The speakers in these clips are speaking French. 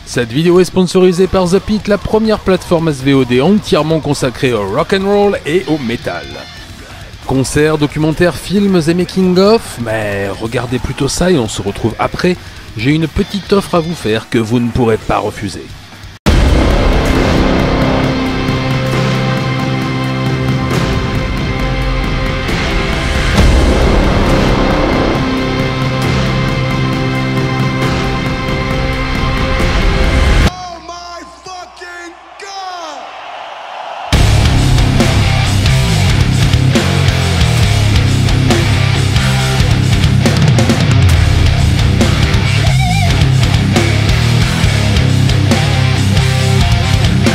Cette vidéo est sponsorisée par The Pit, la première plateforme SVOD entièrement consacrée au rock'n'roll et au métal. Concerts, documentaires, films et making-of, mais regardez plutôt ça et on se retrouve après. J'ai une petite offre à vous faire que vous ne pourrez pas refuser.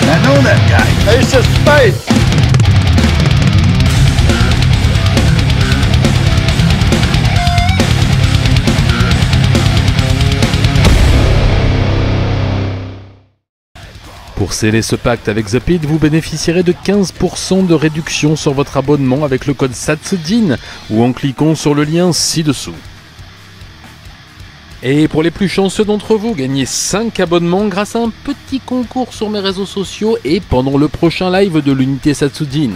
I know that guy. Ace of Spades. Pour sceller ce pacte avec The Pit, vous bénéficierez de 15% de réduction sur votre abonnement avec le code SATSUJIN ou en cliquant sur le lien ci-dessous. Et pour les plus chanceux d'entre vous, gagnez 5 abonnements grâce à un petit concours sur mes réseaux sociaux et pendant le prochain live de l'unité SATSUJIN.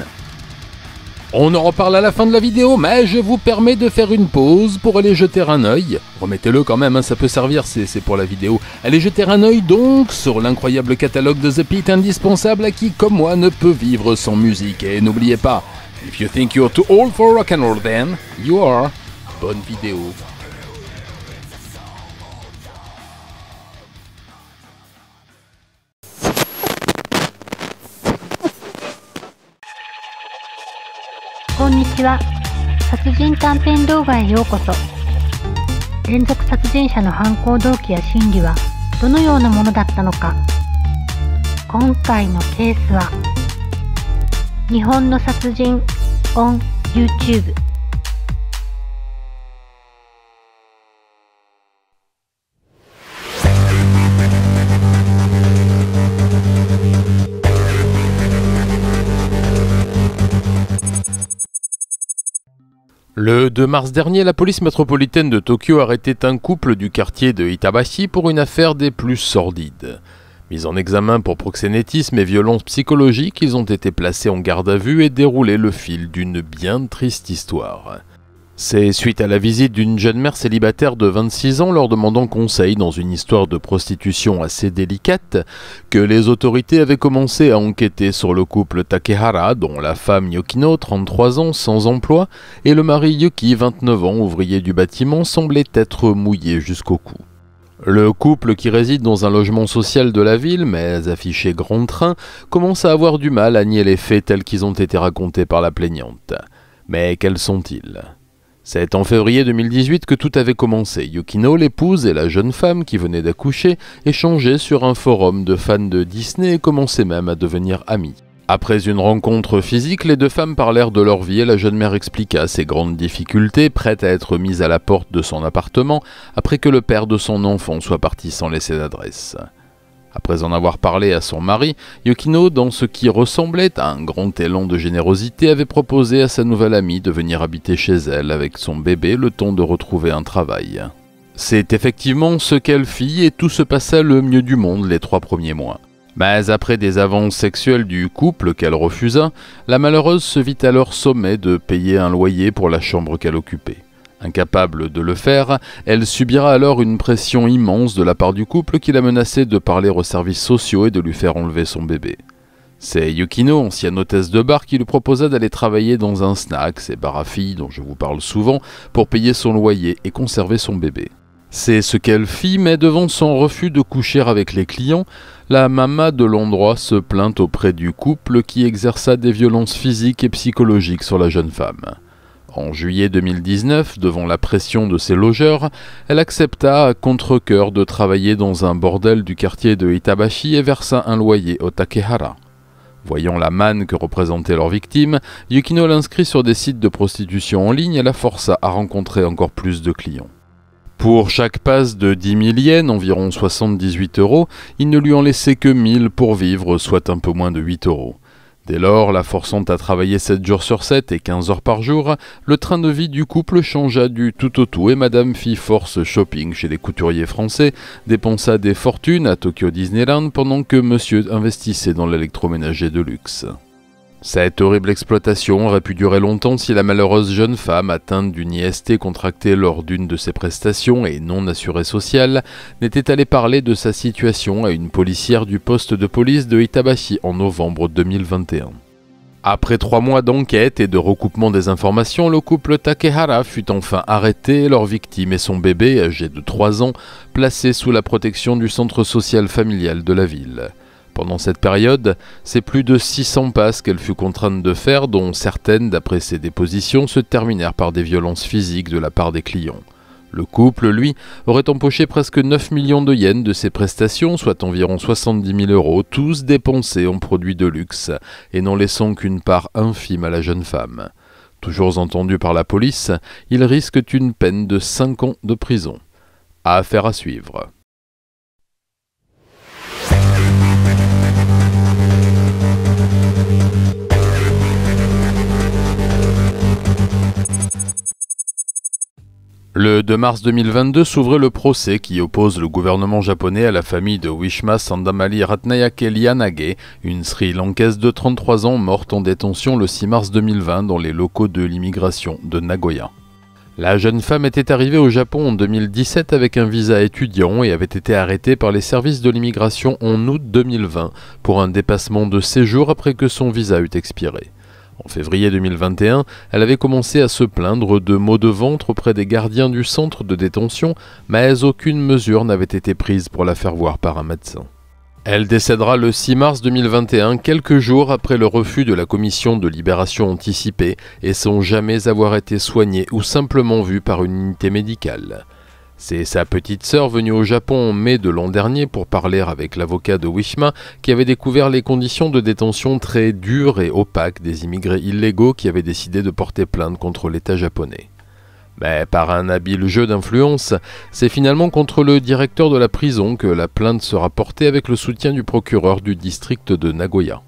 On en reparle à la fin de la vidéo, mais je vous permets de faire une pause pour aller jeter un œil. Remettez-le quand même, hein, ça peut servir, c'est pour la vidéo. Allez jeter un œil donc sur l'incroyable catalogue de The Pit, indispensable à qui, comme moi, ne peut vivre sans musique. Et n'oubliez pas, if you think you're too old for rock'n'roll then, you are. Bonne vidéo.こんにちは。殺人短編動画へようこそ。連続殺人者の犯行動機や心理はどのようなものだったのか。今回のケースは日本の殺人 on YouTube。Le 2 mars dernier, la police métropolitaine de Tokyo arrêtait un couple du quartier de Itabashi pour une affaire des plus sordides. Mis en examen pour proxénétisme et violence psychologique, ils ont été placés en garde à vue et déroulé le fil d'une bien triste histoire. C'est suite à la visite d'une jeune mère célibataire de 26 ans leur demandant conseil dans une histoire de prostitution assez délicate que les autorités avaient commencé à enquêter sur le couple Takehara, dont la femme Yukino, 33 ans, sans emploi, et le mari Yuki, 29 ans, ouvrier du bâtiment, semblait être mouillé jusqu'au cou. Le couple, qui réside dans un logement social de la ville, mais affiché grand train, commence à avoir du mal à nier les faits tels qu'ils ont été racontés par la plaignante. Mais quels sont-ils ? C'est en février 2018 que tout avait commencé. Yukino, l'épouse, et la jeune femme qui venait d'accoucher échangeaient sur un forum de fans de Disney et commençaient même à devenir amis. Après une rencontre physique, les deux femmes parlèrent de leur vie et la jeune mère expliqua ses grandes difficultés, prête à être mise à la porte de son appartement après que le père de son enfant soit parti sans laisser d'adresse. Après en avoir parlé à son mari, Yukino, dans ce qui ressemblait à un grand élan de générosité, avait proposé à sa nouvelle amie de venir habiter chez elle avec son bébé le temps de retrouver un travail. C'est effectivement ce qu'elle fit et tout se passa le mieux du monde les 3 premiers mois. Mais après des avances sexuelles du couple qu'elle refusa, la malheureuse se vit alors sommée de payer un loyer pour la chambre qu'elle occupait. Incapable de le faire, elle subira alors une pression immense de la part du couple qui la menaçait de parler aux services sociaux et de lui faire enlever son bébé. C'est Yukino, ancienne hôtesse de bar, qui lui proposa d'aller travailler dans un snack, ces bar à filles dont je vous parle souvent, pour payer son loyer et conserver son bébé. C'est ce qu'elle fit, mais devant son refus de coucher avec les clients, la mama de l'endroit se plaint auprès du couple qui exerça des violences physiques et psychologiques sur la jeune femme. En juillet 2019, devant la pression de ses logeurs, elle accepta à contre-cœur de travailler dans un bordel du quartier de Itabashi et versa un loyer au Takehara. Voyant la manne que représentait leur victime, Yukino l'inscrit sur des sites de prostitution en ligne et la força à rencontrer encore plus de clients. Pour chaque passe de 10 000 yens, environ 78 €, il ne lui en laissait que 1000 pour vivre, soit un peu moins de 8 €. Dès lors, la forçant à travailler 7 jours sur 7 et 15 heures par jour, le train de vie du couple changea du tout au tout et madame fit force shopping chez les couturiers français, dépensa des fortunes à Tokyo Disneyland pendant que monsieur investissait dans l'électroménager de luxe. Cette horrible exploitation aurait pu durer longtemps si la malheureuse jeune femme atteinte d'une IST contractée lors d'une de ses prestations et non assurée sociale n'était allée parler de sa situation à une policière du poste de police de Itabashi en novembre 2021. Après 3 mois d'enquête et de recoupement des informations, le couple Takehara fut enfin arrêté et leur victime et son bébé, âgé de 3 ans, placés sous la protection du centre social familial de la ville. Pendant cette période, c'est plus de 600 passes qu'elle fut contrainte de faire, dont certaines, d'après ses dépositions, se terminèrent par des violences physiques de la part des clients. Le couple, lui, aurait empoché presque 9 millions de yens de ses prestations, soit environ 70 000 €, tous dépensés en produits de luxe, et n'en laissant qu'une part infime à la jeune femme. Toujours entendus par la police, ils risquent une peine de 5 ans de prison. Affaire à suivre. Le 2 mars 2022 s'ouvrait le procès qui oppose le gouvernement japonais à la famille de Wishma Sandamali Ratnayake Lianage, une Sri Lankaise de 33 ans morte en détention le 6 mars 2020 dans les locaux de l'immigration de Nagoya. La jeune femme était arrivée au Japon en 2017 avec un visa étudiant et avait été arrêtée par les services de l'immigration en août 2020 pour un dépassement de séjour après que son visa eut expiré. En février 2021, elle avait commencé à se plaindre de maux de ventre auprès des gardiens du centre de détention, mais aucune mesure n'avait été prise pour la faire voir par un médecin. Elle décédera le 6 mars 2021, quelques jours après le refus de la commission de libération anticipée et sans jamais avoir été soignée ou simplement vue par une unité médicale. C'est sa petite sœur venue au Japon en mai de l'an dernier pour parler avec l'avocat de Wishma qui avait découvert les conditions de détention très dures et opaques des immigrés illégaux qui avaient décidé de porter plainte contre l'État japonais. Mais par un habile jeu d'influence, c'est finalement contre le directeur de la prison que la plainte sera portée avec le soutien du procureur du district de Nagoya.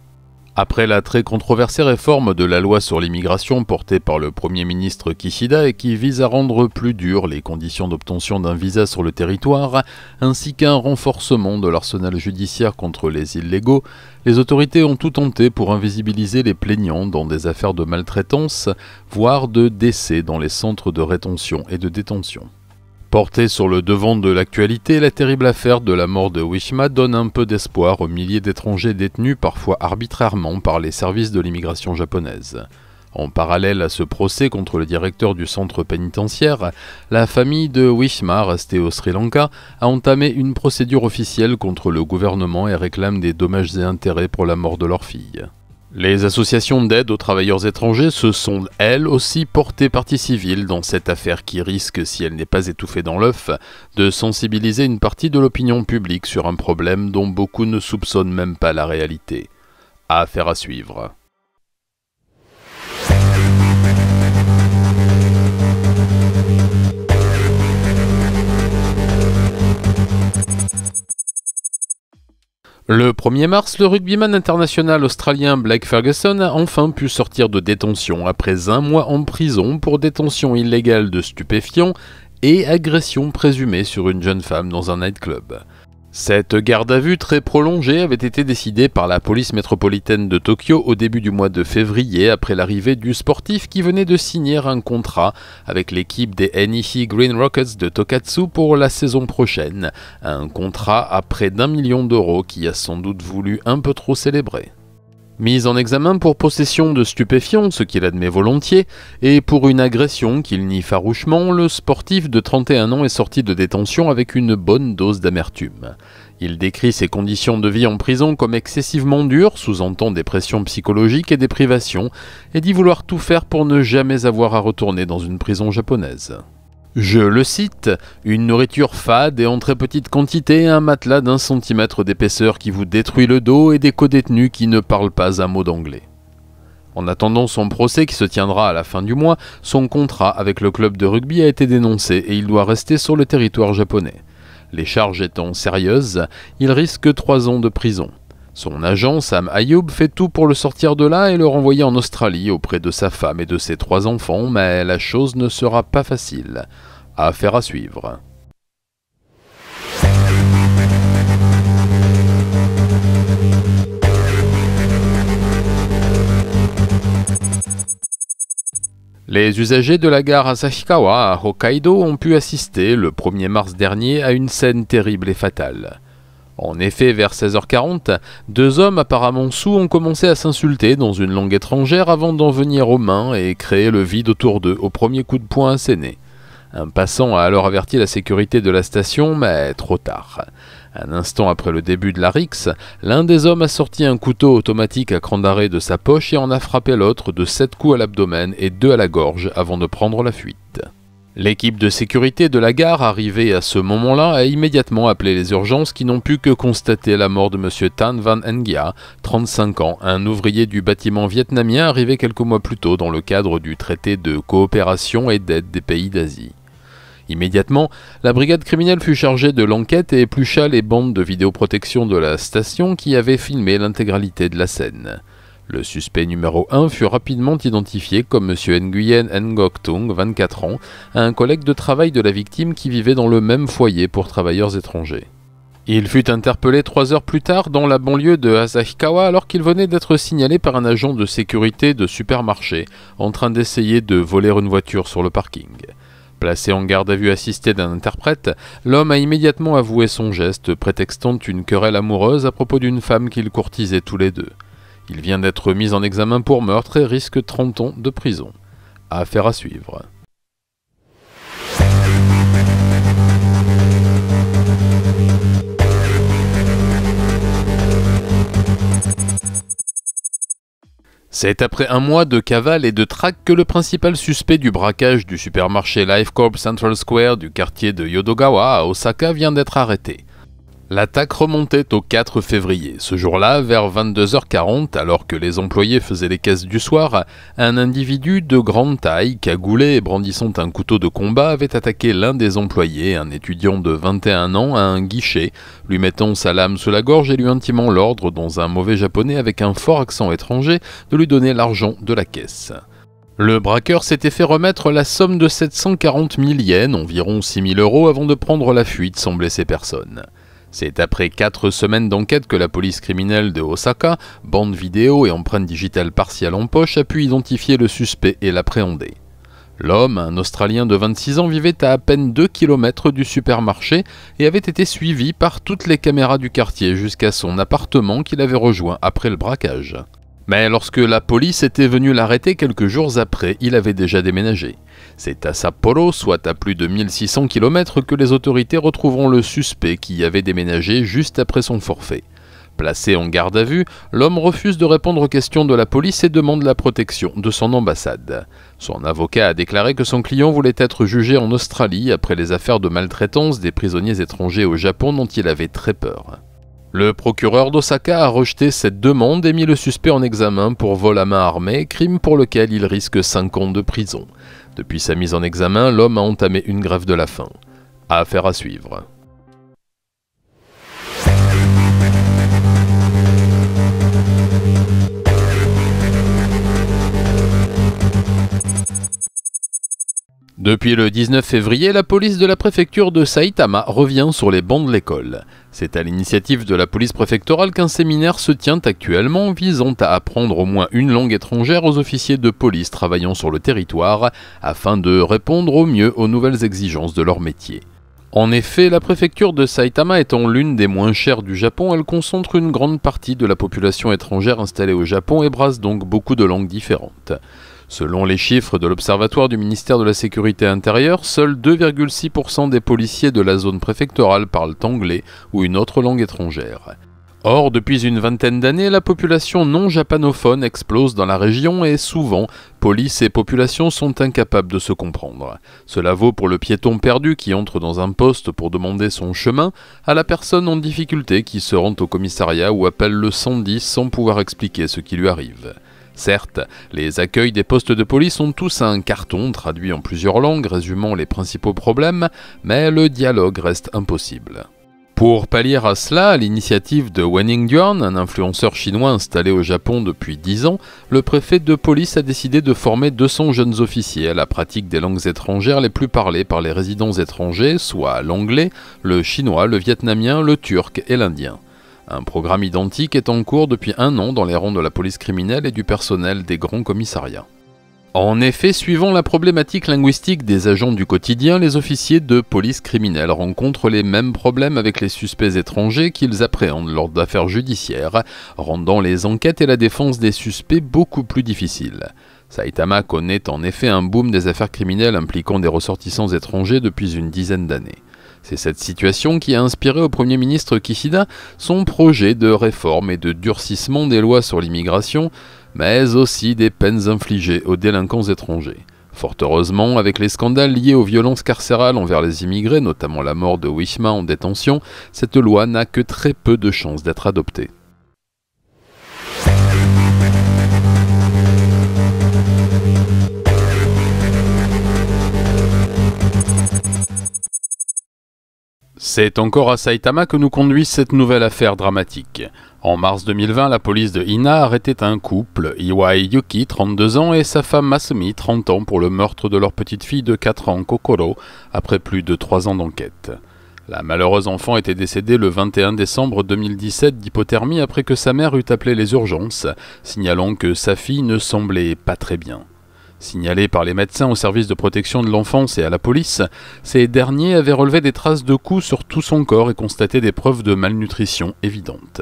Après la très controversée réforme de la loi sur l'immigration portée par le Premier ministre Kishida et qui vise à rendre plus dures les conditions d'obtention d'un visa sur le territoire, ainsi qu'un renforcement de l'arsenal judiciaire contre les illégaux, les autorités ont tout tenté pour invisibiliser les plaignants dans des affaires de maltraitance, voire de décès dans les centres de rétention et de détention. Portée sur le devant de l'actualité, la terrible affaire de la mort de Wishma donne un peu d'espoir aux milliers d'étrangers détenus parfois arbitrairement par les services de l'immigration japonaise. En parallèle à ce procès contre le directeur du centre pénitentiaire, la famille de Wishma, restée au Sri Lanka, a entamé une procédure officielle contre le gouvernement et réclame des dommages et intérêts pour la mort de leur fille. Les associations d'aide aux travailleurs étrangers se sont elles aussi portées partie civile dans cette affaire qui risque, si elle n'est pas étouffée dans l'œuf, de sensibiliser une partie de l'opinion publique sur un problème dont beaucoup ne soupçonnent même pas la réalité. Affaire à suivre. Le 1er mars, le rugbyman international australien Blake Ferguson a enfin pu sortir de détention après 1 mois en prison pour détention illégale de stupéfiants et agression présumée sur une jeune femme dans un nightclub. Cette garde à vue très prolongée avait été décidée par la police métropolitaine de Tokyo au début du mois de février après l'arrivée du sportif qui venait de signer un contrat avec l'équipe des Nishi Green Rockets de Tokatsu pour la saison prochaine, un contrat à près d'1 million d'euros qui a sans doute voulu un peu trop célébrer. Mis en examen pour possession de stupéfiants, ce qu'il admet volontiers, et pour une agression qu'il nie farouchement, le sportif de 31 ans est sorti de détention avec une bonne dose d'amertume. Il décrit ses conditions de vie en prison comme excessivement dures, sous-entend des pressions psychologiques et des privations, et dit vouloir tout faire pour ne jamais avoir à retourner dans une prison japonaise. Je le cite, « Une nourriture fade et en très petite quantité, un matelas d'1 centimètre d'épaisseur qui vous détruit le dos et des codétenus qui ne parlent pas un mot d'anglais. » En attendant son procès qui se tiendra à la fin du mois, son contrat avec le club de rugby a été dénoncé et il doit rester sur le territoire japonais. Les charges étant sérieuses, il risque 3 ans de prison. Son agent, Sam Ayoub, fait tout pour le sortir de là et le renvoyer en Australie auprès de sa femme et de ses 3 enfants, mais la chose ne sera pas facile. Affaire à suivre. Les usagers de la gare Asahikawa à Hokkaido ont pu assister le 1er mars dernier à une scène terrible et fatale. En effet, vers 16h40, 2 hommes apparemment saouls ont commencé à s'insulter dans une langue étrangère avant d'en venir aux mains et créer le vide autour d'eux au premier coup de poing asséné. Un passant a alors averti la sécurité de la station, mais trop tard. Un instant après le début de la rixe, l'un des hommes a sorti un couteau automatique à cran d'arrêt de sa poche et en a frappé l'autre de 7 coups à l'abdomen et 2 à la gorge avant de prendre la fuite. L'équipe de sécurité de la gare, arrivée à ce moment-là, a immédiatement appelé les urgences qui n'ont pu que constater la mort de M. Tan Van Ngia, 35 ans, un ouvrier du bâtiment vietnamien arrivé quelques mois plus tôt dans le cadre du traité de coopération et d'aide des pays d'Asie. Immédiatement, la brigade criminelle fut chargée de l'enquête et éplucha les bandes de vidéoprotection de la station qui avaient filmé l'intégralité de la scène. Le suspect numéro 1 fut rapidement identifié comme M. Nguyen Ngoc Tung, 24 ans, un collègue de travail de la victime qui vivait dans le même foyer pour travailleurs étrangers. Il fut interpellé 3 heures plus tard dans la banlieue de Asahikawa alors qu'il venait d'être signalé par un agent de sécurité de supermarché en train d'essayer de voler une voiture sur le parking. Placé en garde à vue assisté d'un interprète, l'homme a immédiatement avoué son geste, prétextant une querelle amoureuse à propos d'une femme qu'ils courtisaient tous les deux. Il vient d'être mis en examen pour meurtre et risque 30 ans de prison. Affaire à suivre. C'est après un mois de cavale et de traque que le principal suspect du braquage du supermarché Life Corp Central Square du quartier de Yodogawa à Osaka vient d'être arrêté. L'attaque remontait au 4 février. Ce jour-là, vers 22h40, alors que les employés faisaient les caisses du soir, un individu de grande taille, cagoulé et brandissant un couteau de combat, avait attaqué l'un des employés, un étudiant de 21 ans, à un guichet, lui mettant sa lame sous la gorge et lui intimant l'ordre, dans un mauvais japonais avec un fort accent étranger, de lui donner l'argent de la caisse. Le braqueur s'était fait remettre la somme de 740 000 yens, environ 6 000 € avant de prendre la fuite sans blesser personne. C'est après 4 semaines d'enquête que la police criminelle de Osaka, bande vidéo et empreinte digitale partielle en poche, a pu identifier le suspect et l'appréhender. L'homme, un Australien de 26 ans, vivait à peine 2 km du supermarché et avait été suivi par toutes les caméras du quartier jusqu'à son appartement qu'il avait rejoint après le braquage. Mais lorsque la police était venue l'arrêter quelques jours après, il avait déjà déménagé. C'est à Sapporo, soit à plus de 1600 km, que les autorités retrouveront le suspect qui avait déménagé juste après son forfait. Placé en garde à vue, l'homme refuse de répondre aux questions de la police et demande la protection de son ambassade. Son avocat a déclaré que son client voulait être jugé en Australie après les affaires de maltraitance des prisonniers étrangers au Japon dont il avait très peur. Le procureur d'Osaka a rejeté cette demande et mis le suspect en examen pour vol à main armée, crime pour lequel il risque 5 ans de prison. Depuis sa mise en examen, l'homme a entamé une grève de la faim. Affaire à suivre. Depuis le 19 février, la police de la préfecture de Saitama revient sur les bancs de l'école. C'est à l'initiative de la police préfectorale qu'un séminaire se tient actuellement visant à apprendre au moins une langue étrangère aux officiers de police travaillant sur le territoire afin de répondre au mieux aux nouvelles exigences de leur métier. En effet, la préfecture de Saitama étant l'une des moins chères du Japon, elle concentre une grande partie de la population étrangère installée au Japon et brasse donc beaucoup de langues différentes. Selon les chiffres de l'Observatoire du ministère de la Sécurité intérieure, seuls 2,6% des policiers de la zone préfectorale parlent anglais ou une autre langue étrangère. Or, depuis une vingtaine d'années, la population non japanophone explose dans la région et souvent, police et population sont incapables de se comprendre. Cela vaut pour le piéton perdu qui entre dans un poste pour demander son chemin, à la personne en difficulté qui se rend au commissariat ou appelle le 110 sans pouvoir expliquer ce qui lui arrive. Certes, les accueils des postes de police sont tous un carton traduit en plusieurs langues résumant les principaux problèmes, mais le dialogue reste impossible. Pour pallier à cela, à l'initiative de Wen Yingduan, un influenceur chinois installé au Japon depuis 10 ans, le préfet de police a décidé de former 200 jeunes officiers à la pratique des langues étrangères les plus parlées par les résidents étrangers, soit l'anglais, le chinois, le vietnamien, le turc et l'indien. Un programme identique est en cours depuis 1 an dans les rangs de la police criminelle et du personnel des grands commissariats. En effet, suivant la problématique linguistique des agents du quotidien, les officiers de police criminelle rencontrent les mêmes problèmes avec les suspects étrangers qu'ils appréhendent lors d'affaires judiciaires, rendant les enquêtes et la défense des suspects beaucoup plus difficiles. Saitama connaît en effet un boom des affaires criminelles impliquant des ressortissants étrangers depuis une dizaine d'années. C'est cette situation qui a inspiré au Premier ministre Kishida son projet de réforme et de durcissement des lois sur l'immigration, mais aussi des peines infligées aux délinquants étrangers. Fort heureusement, avec les scandales liés aux violences carcérales envers les immigrés, notamment la mort de Wishma en détention, cette loi n'a que très peu de chances d'être adoptée. C'est encore à Saitama que nous conduit cette nouvelle affaire dramatique. En mars 2020, la police de Ina arrêtait un couple, Iwai Yuki, 32 ans, et sa femme Masumi, 30 ans, pour le meurtre de leur petite fille de 4 ans, Kokoro, après plus de 3 ans d'enquête. La malheureuse enfant était décédée le 21 décembre 2017 d'hypothermie après que sa mère eut appelé les urgences, signalant que sa fille ne semblait pas très bien. Signalés par les médecins au service de protection de l'enfance et à la police, ces derniers avaient relevé des traces de coups sur tout son corps et constaté des preuves de malnutrition évidentes.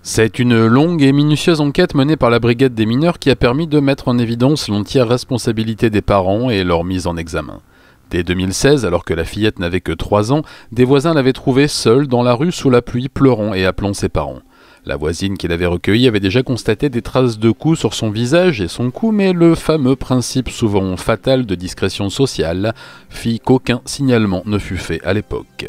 C'est une longue et minutieuse enquête menée par la brigade des mineurs qui a permis de mettre en évidence l'entière responsabilité des parents et leur mise en examen. Dès 2016, alors que la fillette n'avait que 3 ans, des voisins l'avaient trouvée seule dans la rue sous la pluie, pleurant et appelant ses parents. La voisine qui l'avait recueillie avait déjà constaté des traces de coups sur son visage et son cou, mais le fameux principe souvent fatal de discrétion sociale fit qu'aucun signalement ne fut fait à l'époque.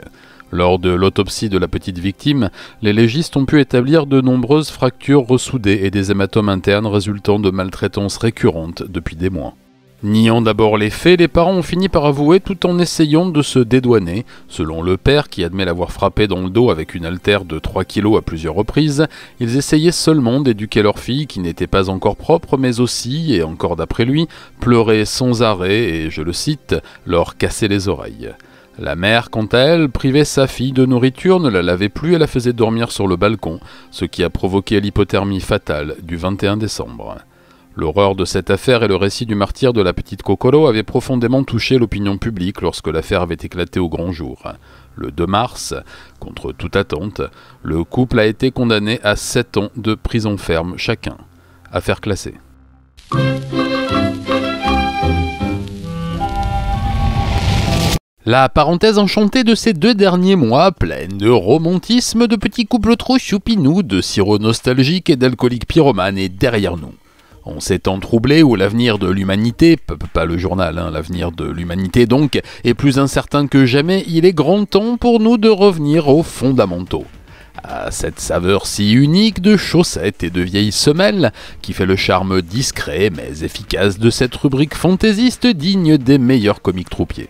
Lors de l'autopsie de la petite victime, les légistes ont pu établir de nombreuses fractures ressoudées et des hématomes internes résultant de maltraitances récurrentes depuis des mois. Niant d'abord les faits, les parents ont fini par avouer tout en essayant de se dédouaner. Selon le père, qui admet l'avoir frappé dans le dos avec une haltère de 3 kg à plusieurs reprises, ils essayaient seulement d'éduquer leur fille qui n'était pas encore propre, mais aussi, et encore d'après lui, pleurait sans arrêt et, je le cite, leur casser les oreilles. La mère, quant à elle, privait sa fille de nourriture, ne la lavait plus et la faisait dormir sur le balcon, ce qui a provoqué l'hypothermie fatale du 21 décembre. L'horreur de cette affaire et le récit du martyre de la petite Kokoro avaient profondément touché l'opinion publique lorsque l'affaire avait éclaté au grand jour. Le 2 mars, contre toute attente, le couple a été condamné à 7 ans de prison ferme chacun. Affaire classée. La parenthèse enchantée de ces 2 derniers mois, pleine de romantisme, de petits couples trop choupinous, de sirop nostalgique et d'alcooliques pyromanes est derrière nous. En ces temps troublés où l'avenir de l'humanité, pas le journal, l'avenir de l'humanité donc, est plus incertain que jamais, il est grand temps pour nous de revenir aux fondamentaux. À cette saveur si unique de chaussettes et de vieilles semelles, qui fait le charme discret mais efficace de cette rubrique fantaisiste digne des meilleurs comiques troupiers.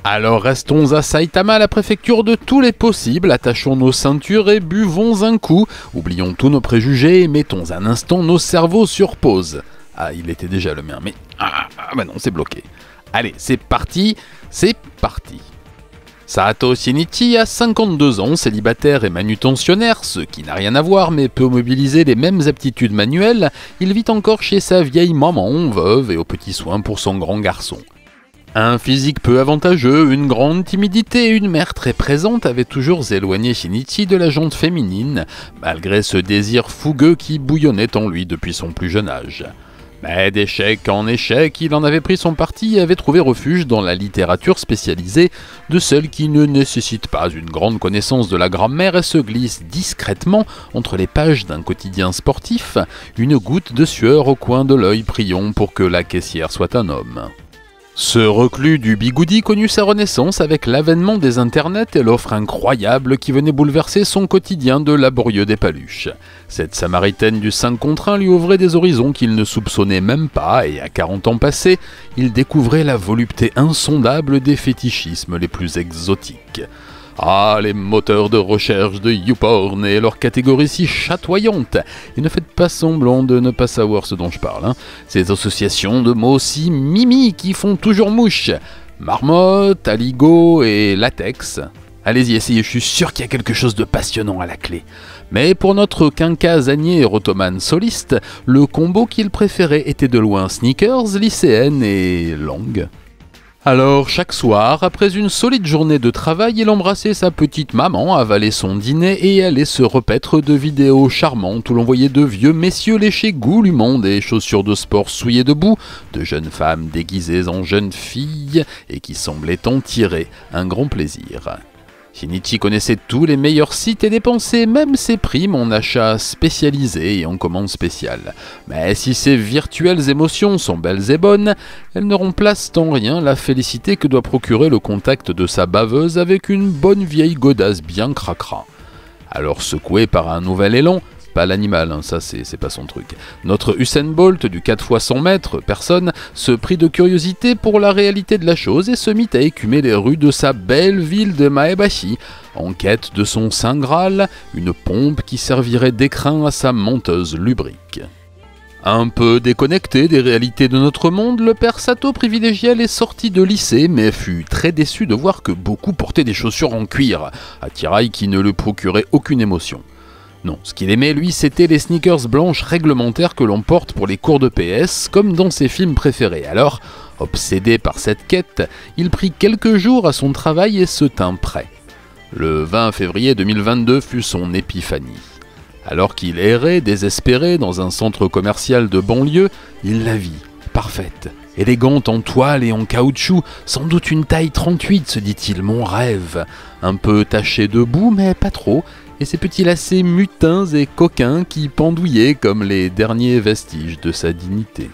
Alors restons à Saitama, la préfecture de tous les possibles, attachons nos ceintures et buvons un coup, oublions tous nos préjugés et mettons un instant nos cerveaux sur pause. Ah, il était déjà le mien, mais... bah non, c'est bloqué. Allez, c'est parti. Sato Shinichi a 52 ans, célibataire et manutentionnaire, ce qui n'a rien à voir mais peut mobiliser les mêmes aptitudes manuelles. Il vit encore chez sa vieille maman, veuve et aux petits soins pour son grand garçon. Un physique peu avantageux, une grande timidité et une mère très présente avaient toujours éloigné Shinichi de la jante féminine, malgré ce désir fougueux qui bouillonnait en lui depuis son plus jeune âge. Mais d'échec en échec, il en avait pris son parti et avait trouvé refuge dans la littérature spécialisée de celle qui ne nécessite pas une grande connaissance de la grammaire et se glisse discrètement entre les pages d'un quotidien sportif, une goutte de sueur au coin de l'œil priant pour que la caissière soit un homme. Ce reclus du bigoudi connut sa renaissance avec l'avènement des internets et l'offre incroyable qui venait bouleverser son quotidien de laborieux des paluches. Cette samaritaine du 5 contre 1 lui ouvrait des horizons qu'il ne soupçonnait même pas et à 40 ans passés, il découvrait la volupté insondable des fétichismes les plus exotiques. Ah, les moteurs de recherche de YouPorn et leur catégorie si chatoyante. Et ne faites pas semblant de ne pas savoir ce dont je parle. Hein. Ces associations de mots si mimi qui font toujours mouche. Marmotte, aligot et latex. Allez-y, essayez, je suis sûr qu'il y a quelque chose de passionnant à la clé. Mais pour notre quinca Zanier Rotoman soliste, le combo qu'il préférait était de loin sneakers, lycéenne et langue. Alors, chaque soir, après une solide journée de travail, il embrassait sa petite maman, avalait son dîner et allait se repaître de vidéos charmantes où l'on voyait de vieux messieurs lécher goulûment des chaussures de sport souillées de boue, de jeunes femmes déguisées en jeunes filles et qui semblaient en tirer un grand plaisir. Shinichi connaissait tous les meilleurs sites et dépensait même ses primes en achats spécialisés et en commandes spéciales. Mais si ces virtuelles émotions sont belles et bonnes, elles ne remplacent en rien la félicité que doit procurer le contact de sa baveuse avec une bonne vieille godasse bien cracra. Alors secoué par un nouvel élan, pas l'animal, hein, ça c'est pas son truc. Notre Usain Bolt du 4 x 100 mètres, personne, se prit de curiosité pour la réalité de la chose et se mit à écumer les rues de sa belle ville de Maebashi, en quête de son saint Graal, une pompe qui servirait d'écrin à sa menteuse lubrique. Un peu déconnecté des réalités de notre monde, le père Sato privilégia les sorties de lycée, mais fut très déçu de voir que beaucoup portaient des chaussures en cuir, attirail qui ne lui procurait aucune émotion. Non, ce qu'il aimait, lui, c'était les sneakers blanches réglementaires que l'on porte pour les cours de PS, comme dans ses films préférés. Alors, obsédé par cette quête, il prit quelques jours à son travail et se tint prêt. Le 20 février 2022 fut son épiphanie. Alors qu'il errait, désespéré, dans un centre commercial de banlieue, il la vit, parfaite, élégante en toile et en caoutchouc, sans doute une taille 38, se dit-il, mon rêve. Un peu taché de boue, mais pas trop, et ses petits lacets mutins et coquins qui pendouillaient comme les derniers vestiges de sa dignité.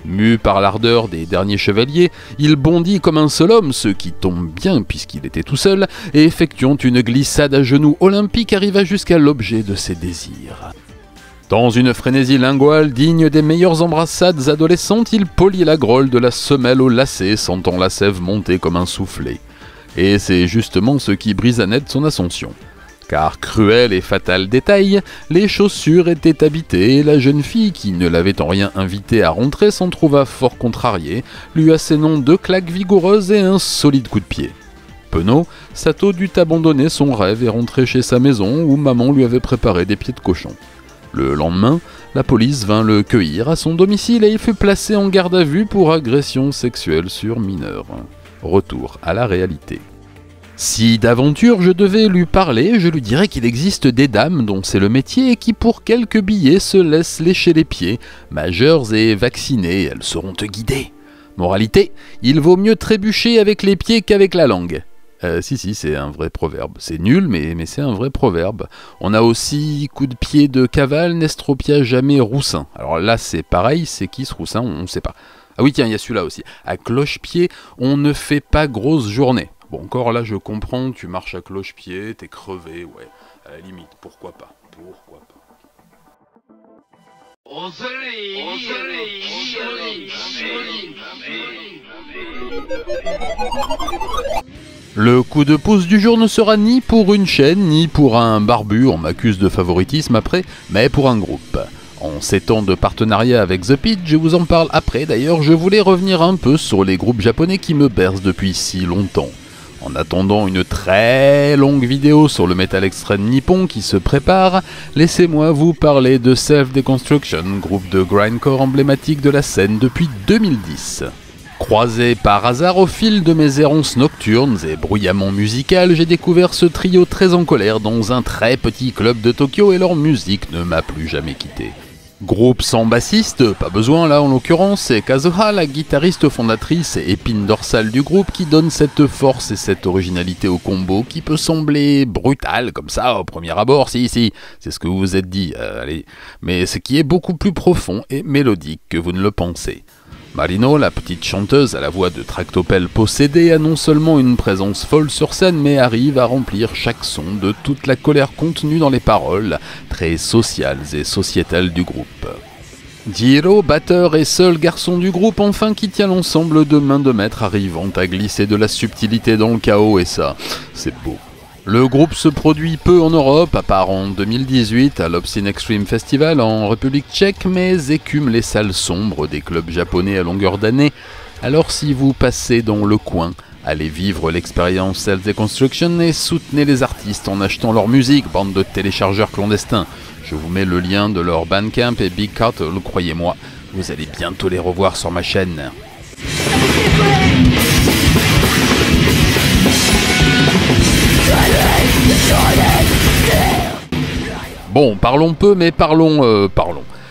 Mu par l'ardeur des derniers chevaliers, il bondit comme un seul homme, ce qui tombe bien puisqu'il était tout seul, et effectuant une glissade à genoux olympique arriva jusqu'à l'objet de ses désirs. Dans une frénésie linguale digne des meilleures embrassades adolescentes, il polit la grolle de la semelle au lacet, sentant la sève monter comme un soufflet. Et c'est justement ce qui brisa net son ascension. Car, cruel et fatal détail, les chaussures étaient habitées et la jeune fille, qui ne l'avait en rien invité à rentrer, s'en trouva fort contrariée, lui assénant 2 claques vigoureuses et un solide coup de pied. Penaud, Sato dut abandonner son rêve et rentrer chez sa maison où maman lui avait préparé des pieds de cochon. Le lendemain, la police vint le cueillir à son domicile et il fut placé en garde à vue pour agression sexuelle sur mineur. Retour à la réalité. Si d'aventure je devais lui parler, je lui dirais qu'il existe des dames dont c'est le métier et qui pour quelques billets se laissent lécher les pieds, majeures et vaccinées, elles sauront te guider. Moralité, il vaut mieux trébucher avec les pieds qu'avec la langue. Si, c'est un vrai proverbe. C'est nul, mais c'est un vrai proverbe. On a aussi coup de pied de cavale, n'estropia jamais roussin. Alors là, c'est pareil, c'est qui ce roussin, on ne sait pas. Ah oui, tiens, il y a celui-là aussi. À cloche-pied, on ne fait pas grosse journée. Bon, encore là, je comprends, tu marches à cloche-pied, t'es crevé, ouais. À la limite, pourquoi pas. Pourquoi pas. Le coup de pouce du jour ne sera ni pour une chaîne, ni pour un barbu, on m'accuse de favoritisme après, mais pour un groupe. En 7 ans de partenariat avec The Pit, je vous en parle après, d'ailleurs je voulais revenir un peu sur les groupes japonais qui me bercent depuis si longtemps. En attendant une très longue vidéo sur le metal extrême nippon qui se prépare, laissez-moi vous parler de Self-Deconstruction, groupe de grindcore emblématique de la scène depuis 2010. Croisé par hasard au fil de mes errances nocturnes et bruyamment musicales, j'ai découvert ce trio très en colère dans un très petit club de Tokyo et leur musique ne m'a plus jamais quitté. Groupe sans bassiste, pas besoin là en l'occurrence, c'est Kazuha, la guitariste fondatrice et épine dorsale du groupe qui donne cette force et cette originalité au combo qui peut sembler brutal comme ça au premier abord, si, c'est ce que vous vous êtes dit, allez, mais ce qui est beaucoup plus profond et mélodique que vous ne le pensez. Marino, la petite chanteuse à la voix de tractopelle possédée, a non seulement une présence folle sur scène, mais arrive à remplir chaque son de toute la colère contenue dans les paroles, très sociales et sociétales du groupe. Jiro, batteur et seul garçon du groupe, enfin qui tient l'ensemble de main de maître, arrivant à glisser de la subtilité dans le chaos, et ça, c'est beau. Le groupe se produit peu en Europe, à part en 2018 à l'Obscene Extreme Festival en République tchèque, mais écume les salles sombres des clubs japonais à longueur d'année. Alors si vous passez dans le coin, allez vivre l'expérience Cells Deconstruction et soutenez les artistes en achetant leur musique, bande de téléchargeurs clandestins. Je vous mets le lien de leur Bandcamp et Big Cartel, croyez-moi, vous allez bientôt les revoir sur ma chaîne. Bon, parlons peu, mais parlons.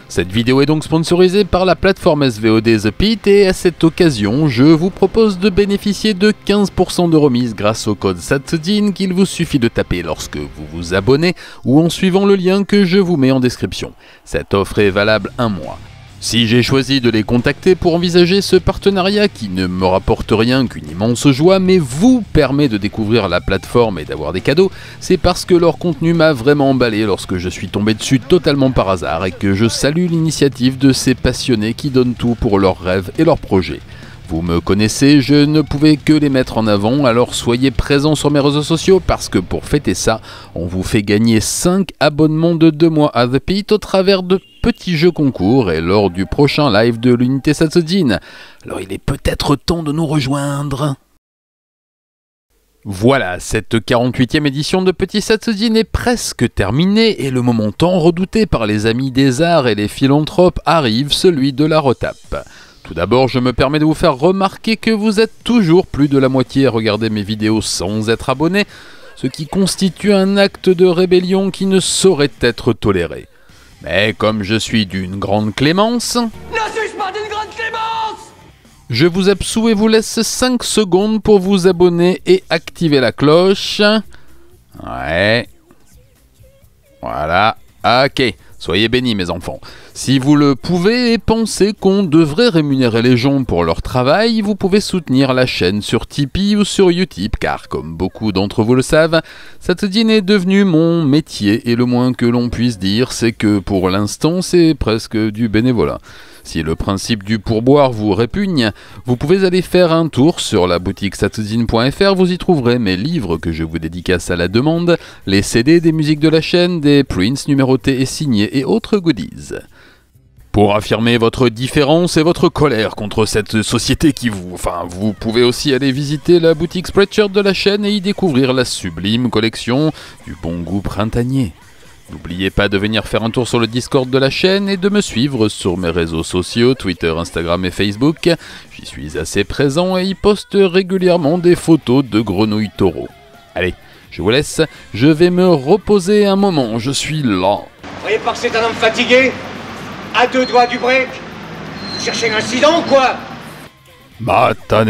Cette vidéo est donc sponsorisée par la plateforme SVOD The Pit et à cette occasion, je vous propose de bénéficier de 15% de remise grâce au code SATSUJIN qu'il vous suffit de taper lorsque vous vous abonnez ou en suivant le lien que je vous mets en description. Cette offre est valable 1 mois. Si j'ai choisi de les contacter pour envisager ce partenariat qui ne me rapporte rien qu'une immense joie mais vous permet de découvrir la plateforme et d'avoir des cadeaux, c'est parce que leur contenu m'a vraiment emballé lorsque je suis tombé dessus totalement par hasard et que je salue l'initiative de ces passionnés qui donnent tout pour leurs rêves et leurs projets. Vous me connaissez, je ne pouvais que les mettre en avant, alors soyez présents sur mes réseaux sociaux parce que pour fêter ça, on vous fait gagner 5 abonnements de 2 mois à The Pit au travers de petits jeux concours et lors du prochain live de l'unité SATSUJIN. Alors il est peut-être temps de nous rejoindre. Voilà, cette 48e édition de Petit SATSUJIN est presque terminée et le moment tant redouté par les amis des arts et les philanthropes arrive, celui de la retape. Tout d'abord, je me permets de vous faire remarquer que vous êtes toujours plus de la moitié à regarder mes vidéos sans être abonné, ce qui constitue un acte de rébellion qui ne saurait être toléré. Mais comme je suis d'une grande clémence... Ne suis-je pas d'une grande clémence ? Je vous absous et vous laisse 5 secondes pour vous abonner et activer la cloche. Ouais. Voilà. Ok. Soyez bénis mes enfants. Si vous le pouvez et pensez qu'on devrait rémunérer les gens pour leur travail, vous pouvez soutenir la chaîne sur Tipeee ou sur Utip, car comme beaucoup d'entre vous le savent, SATSUJIN est devenu mon métier et le moins que l'on puisse dire, c'est que pour l'instant c'est presque du bénévolat. Si le principe du pourboire vous répugne, vous pouvez aller faire un tour sur la boutique satsujin.fr, vous y trouverez mes livres que je vous dédicace à la demande, les CD des musiques de la chaîne, des prints numérotés et signés et autres goodies. Pour affirmer votre différence et votre colère contre cette société qui vous pouvez aussi aller visiter la boutique Spreadshirt de la chaîne et y découvrir la sublime collection du bon goût printanier. N'oubliez pas de venir faire un tour sur le Discord de la chaîne et de me suivre sur mes réseaux sociaux, Twitter, Instagram et Facebook. J'y suis assez présent et y poste régulièrement des photos de grenouilles taureaux. Allez, je vous laisse, je vais me reposer un moment, je suis là. Vous voyez pas que c'est un homme fatigué? À 2 doigts du break? Vous cherchez un incident ou quoi? Matane.